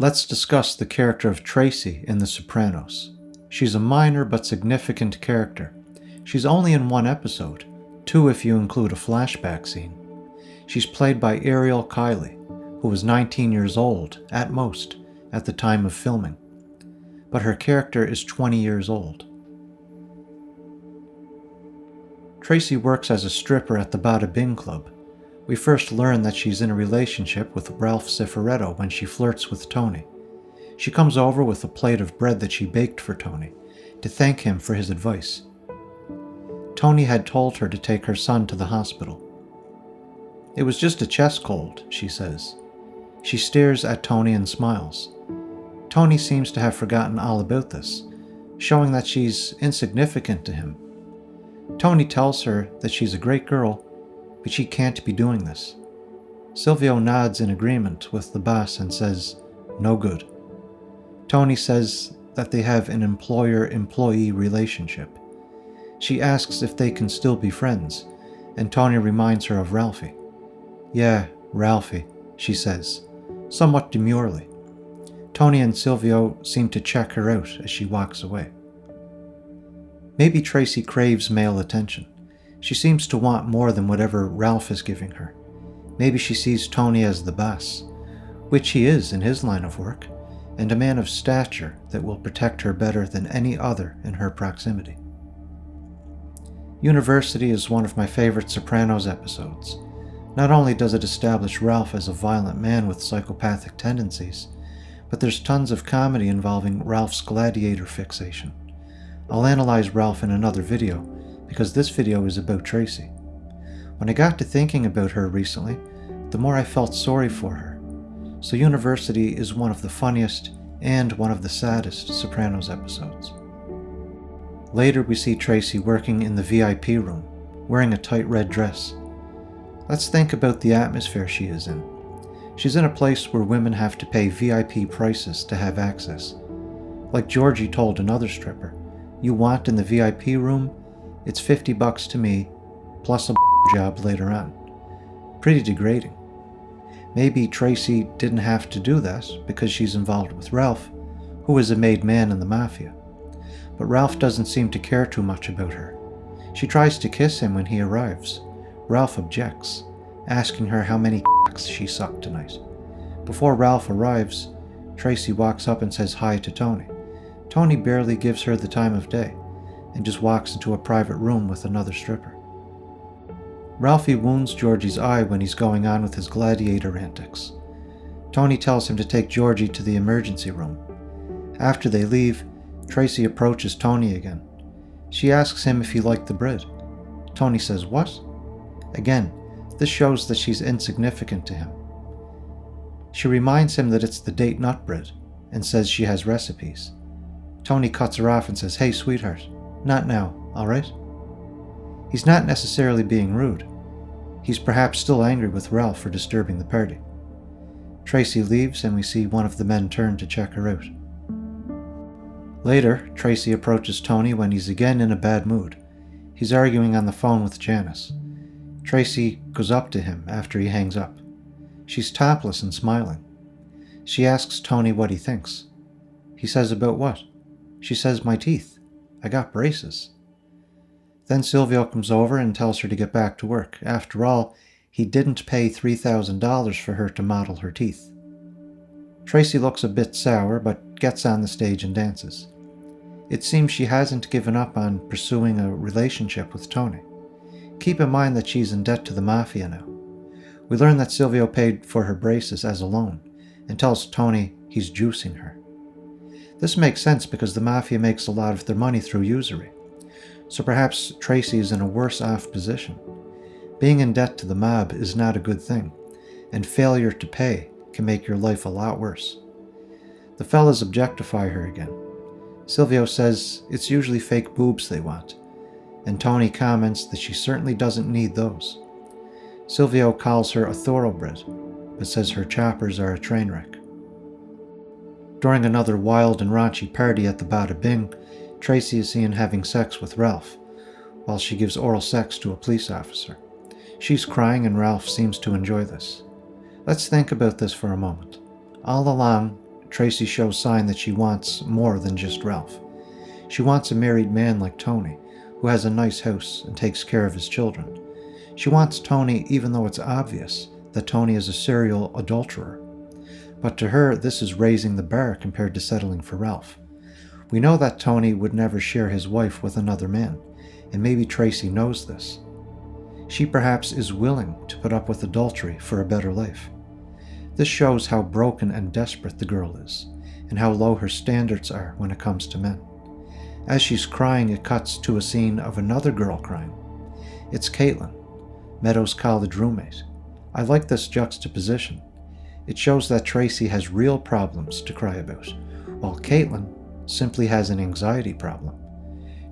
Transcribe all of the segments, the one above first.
Let's discuss the character of Tracee in The Sopranos. She's a minor but significant character. She's only in one episode, 2 if you include a flashback scene. She's played by Ariel Kiley, who was 19 years old, at most, at the time of filming. But her character is 20 years old. Tracee works as a stripper at the Bada Bing club. We first learn that she's in a relationship with Ralph Cifaretto when she flirts with Tony. She comes over with a plate of bread that she baked for Tony, to thank him for his advice. Tony had told her to take her son to the hospital. "It was just a chest cold," she says. She stares at Tony and smiles. Tony seems to have forgotten all about this, showing that she's insignificant to him. Tony tells her that she's a great girl, but she can't be doing this. Silvio nods in agreement with the boss and says, "No good." Tony says that they have an employer-employee relationship. She asks if they can still be friends, and Tony reminds her of Ralphie. "Yeah, Ralphie," she says, somewhat demurely. Tony and Silvio seem to check her out as she walks away. Maybe Tracee craves male attention. She seems to want more than whatever Ralph is giving her. Maybe she sees Tony as the boss, which he is in his line of work, and a man of stature that will protect her better than any other in her proximity. University is one of my favorite Sopranos episodes. Not only does it establish Ralph as a violent man with psychopathic tendencies, but there's tons of comedy involving Ralph's gladiator fixation. I'll analyze Ralph in another video, because this video is about Tracee. When I got to thinking about her recently, the more I felt sorry for her. So University is one of the funniest and one of the saddest Sopranos episodes. Later we see Tracee working in the VIP room, wearing a tight red dress. Let's think about the atmosphere she is in. She's in a place where women have to pay VIP prices to have access. Like Georgie told another stripper, "You want in the VIP room? It's $50 to me, plus a job later on." Pretty degrading. Maybe Tracee didn't have to do that because she's involved with Ralph, who is a made man in the mafia. But Ralph doesn't seem to care too much about her. She tries to kiss him when he arrives. Ralph objects, asking her how many she sucked tonight. Before Ralph arrives, Tracee walks up and says hi to Tony. Tony barely gives her the time of day, and just walks into a private room with another stripper. Ralphie wounds Georgie's eye when he's going on with his gladiator antics. Tony tells him to take Georgie to the emergency room. After they leave, Tracee approaches Tony again. She asks him if he liked the bread. Tony says, "What?" Again, this shows that she's insignificant to him. She reminds him that it's the date nut bread, and says she has recipes. Tony cuts her off and says, "Hey, sweetheart, not now, alright?" He's not necessarily being rude. He's perhaps still angry with Ralph for disturbing the party. Tracee leaves and we see one of the men turn to check her out. Later, Tracee approaches Tony when he's again in a bad mood. He's arguing on the phone with Janice. Tracee goes up to him after he hangs up. She's topless and smiling. She asks Tony what he thinks. He says, "About what?" She says, "My teeth. I got braces." Then Silvio comes over and tells her to get back to work. After all, he didn't pay $3,000 for her to model her teeth. Tracee looks a bit sour, but gets on the stage and dances. It seems she hasn't given up on pursuing a relationship with Tony. Keep in mind that she's in debt to the mafia now. We learn that Silvio paid for her braces as a loan, and tells Tony he's juicing her. This makes sense because the mafia makes a lot of their money through usury. So perhaps Tracee is in a worse off position. Being in debt to the mob is not a good thing, and failure to pay can make your life a lot worse. The fellas objectify her again. Silvio says it's usually fake boobs they want, and Tony comments that she certainly doesn't need those. Silvio calls her a thoroughbred, but says her choppers are a train wreck. During another wild and raunchy party at the Bada Bing, Tracee is seen having sex with Ralph, while she gives oral sex to a police officer. She's crying and Ralph seems to enjoy this. Let's think about this for a moment. All along, Tracee shows sign that she wants more than just Ralph. She wants a married man like Tony, who has a nice house and takes care of his children. She wants Tony even though it's obvious that Tony is a serial adulterer. But to her, this is raising the bar compared to settling for Ralph. We know that Tony would never share his wife with another man, and maybe Tracee knows this. She perhaps is willing to put up with adultery for a better life. This shows how broken and desperate the girl is, and how low her standards are when it comes to men. As she's crying, it cuts to a scene of another girl crying. It's Caitlin, Meadows' college roommate. I like this juxtaposition. It shows that Tracee has real problems to cry about, while Caitlin simply has an anxiety problem.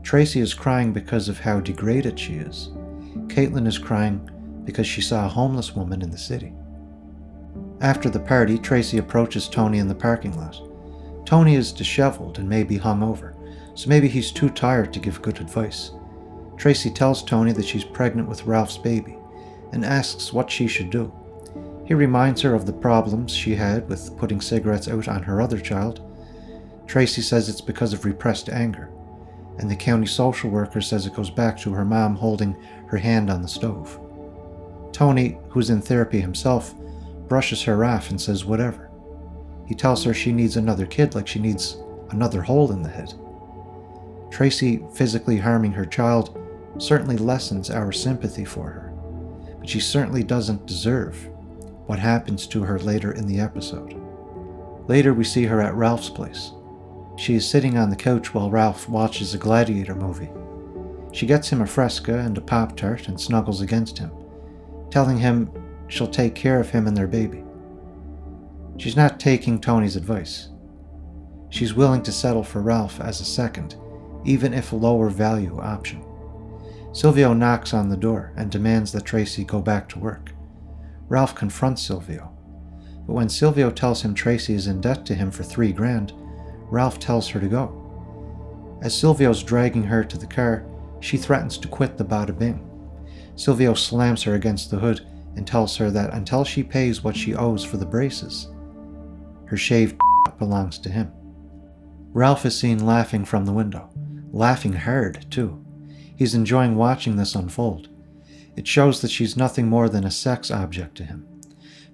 Tracee is crying because of how degraded she is. Caitlin is crying because she saw a homeless woman in the city. After the party, Tracee approaches Tony in the parking lot. Tony is disheveled and may be hungover, so maybe he's too tired to give good advice. Tracee tells Tony that she's pregnant with Ralph's baby and asks what she should do. He reminds her of the problems she had with putting cigarettes out on her other child. Tracee says it's because of repressed anger, and the county social worker says it goes back to her mom holding her hand on the stove. Tony, who's in therapy himself, brushes her off and says whatever. He tells her she needs another kid like she needs another hole in the head. Tracee physically harming her child certainly lessens our sympathy for her, but she certainly doesn't deserve what happens to her later in the episode. Later we see her at Ralph's place. She is sitting on the couch while Ralph watches a Gladiator movie. She gets him a Fresca and a Pop-Tart and snuggles against him, telling him she'll take care of him and their baby. She's not taking Tony's advice. She's willing to settle for Ralph as a second, even if a lower value option. Silvio knocks on the door and demands that Tracee go back to work. Ralph confronts Silvio, but when Silvio tells him Tracee is in debt to him for $3,000, Ralph tells her to go. As Silvio's dragging her to the car, she threatens to quit the Bada Bing. Silvio slams her against the hood and tells her that until she pays what she owes for the braces, her shaved belongs to him. Ralph is seen laughing from the window, laughing hard too. He's enjoying watching this unfold. It shows that she's nothing more than a sex object to him.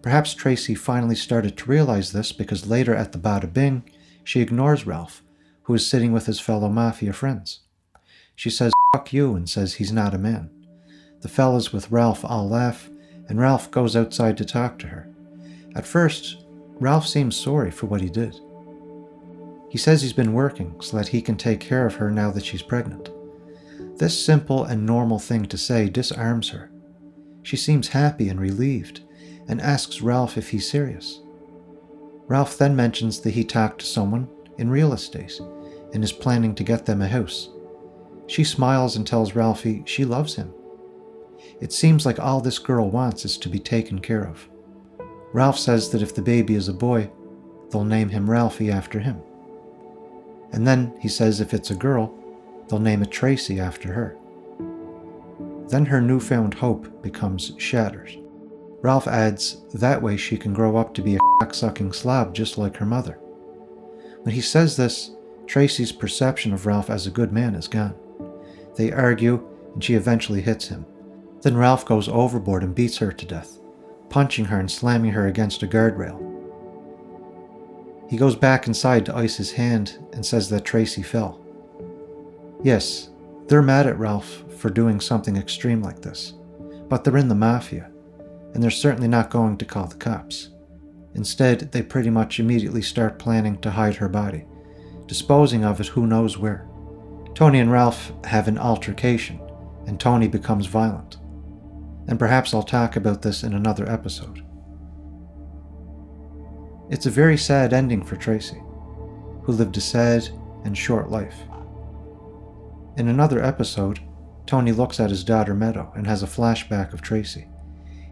Perhaps Tracee finally started to realize this because later at the Bada Bing, she ignores Ralph, who is sitting with his fellow mafia friends. She says, "Fuck you," and says he's not a man. The fellas with Ralph all laugh, and Ralph goes outside to talk to her. At first, Ralph seems sorry for what he did. He says he's been working so that he can take care of her now that she's pregnant. This simple and normal thing to say disarms her. She seems happy and relieved, and asks Ralph if he's serious. Ralph then mentions that he talked to someone in real estate and is planning to get them a house. She smiles and tells Ralphie she loves him. It seems like all this girl wants is to be taken care of. Ralph says that if the baby is a boy, they'll name him Ralphie after him. And then he says if it's a girl, they'll name it Tracee after her. Then her newfound hope becomes shattered. Ralph adds that way she can grow up to be a cock-sucking slob just like her mother. When he says this, Tracee's perception of Ralph as a good man is gone. They argue, and she eventually hits him. Then Ralph goes overboard and beats her to death, punching her and slamming her against a guardrail. He goes back inside to ice his hand and says that Tracee fell. Yes, they're mad at Ralph for doing something extreme like this, but they're in the mafia, and they're certainly not going to call the cops. Instead, they pretty much immediately start planning to hide her body, disposing of it who knows where. Tony and Ralph have an altercation, and Tony becomes violent. And perhaps I'll talk about this in another episode. It's a very sad ending for Tracee, who lived a sad and short life. In another episode, Tony looks at his daughter Meadow and has a flashback of Tracee.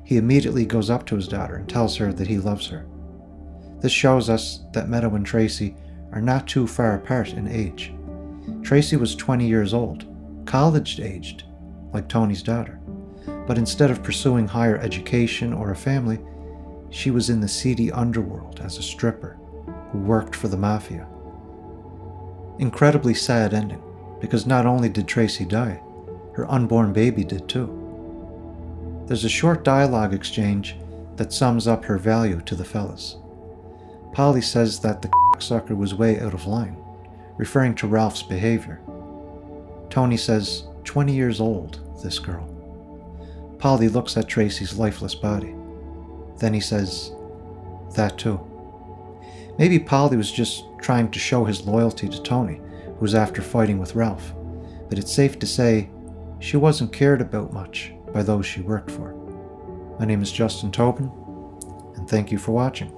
He immediately goes up to his daughter and tells her that he loves her. This shows us that Meadow and Tracee are not too far apart in age. Tracee was 20 years old, college-aged, like Tony's daughter. But instead of pursuing higher education or a family, she was in the seedy underworld as a stripper, who worked for the mafia. Incredibly sad ending, because not only did Tracee die, her unborn baby did too. There's a short dialogue exchange that sums up her value to the fellas. Polly says that the cocksucker was way out of line, referring to Ralph's behavior. Tony says, 20 years old, this girl. Polly looks at Tracee's lifeless body. Then he says, that too. Maybe Polly was just trying to show his loyalty to Tony, who was after fighting with Ralph, but it's safe to say she wasn't cared about much by those she worked for. My name is Justin Tobin, and thank you for watching.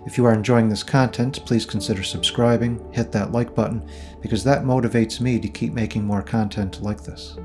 If you are enjoying this content, please consider subscribing, hit that like button, because that motivates me to keep making more content like this.